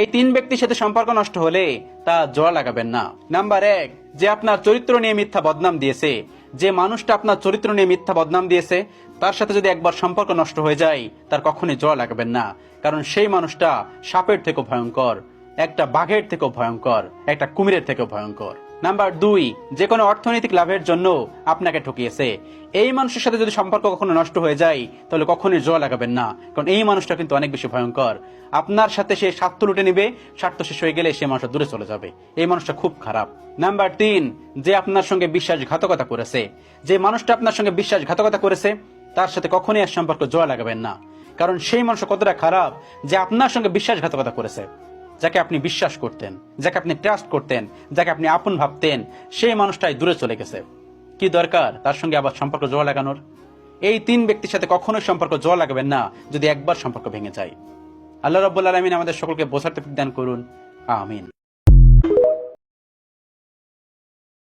এই তিন ব্যক্তির সাথে সম্পর্ক নষ্ট হলে তা জোড়া লাগাবেন না। নাম্বার 1, যে আপনার চরিত্র নিয়ে মিথ্যা বদনাম দিয়েছে। যে মানুষটা আপনার চরিত্র নিয়ে মিথ্যা বদনাম দিয়েছে তার সাথে যদি একবার সম্পর্ক নষ্ট হয়ে যায় তার কখনোই জোড়া লাগাবেন না, কারণ সেই মানুষটা সাপের থেকেও ভয়ঙ্কর, একটা বাঘের থেকেও ভয়ঙ্কর, একটা কুমিরের থেকেও ভয়ঙ্কর। নাম্বার 2, যে কোনো অর্থনৈতিক লাভের জন্য আপনাকে ঠকিয়েছে। এই মানুষের সাথে যদি সম্পর্ক কখনো নষ্ট হয়ে যায় তাহলে কখনোই জোড়া লাগাবেন না, কারণ এই মানুষটা কিন্তু অনেক বেশি ভয়ঙ্কর। আপনার সাথে সে স্বার্থ লুটে নিবে, স্বার্থ শেষ হয়ে গেলে সে মানুষটা দূরে চলে যাবে। এই মানুষটা খুব খারাপ। নাম্বার 3, যে আপনার সঙ্গে বিশ্বাসঘাতকতা করেছে। যে মানুষটা আপনার সঙ্গে বিশ্বাসঘাতকতা করেছে তার সাথে কখনোই আর সম্পর্ক জোড়া লাগাবেন না, কারণ সেই মানুষ কতটা খারাপ যে আপনার সঙ্গে বিশ্বাসঘাতকতা করেছে। যাকে আপনি বিশ্বাস করতেন, যাকে আপনি ট্রাস্ট করতেন, যাকে আপনি আপন ভাবতেন, সেই মানুষটাই দূরে চলে গেছে। কি দরকার তার সঙ্গে আবার সম্পর্ক জোড়া লাগানোর? এই তিন ব্যক্তির সাথে কখনোই সম্পর্ক জোড়া লাগাবেন না যদি একবার সম্পর্ক ভেঙে যায়। আল্লাহ রাব্বুল আলামিন আমাদের সকলকে বোঝার তৌফিক দান করুন। আমিন।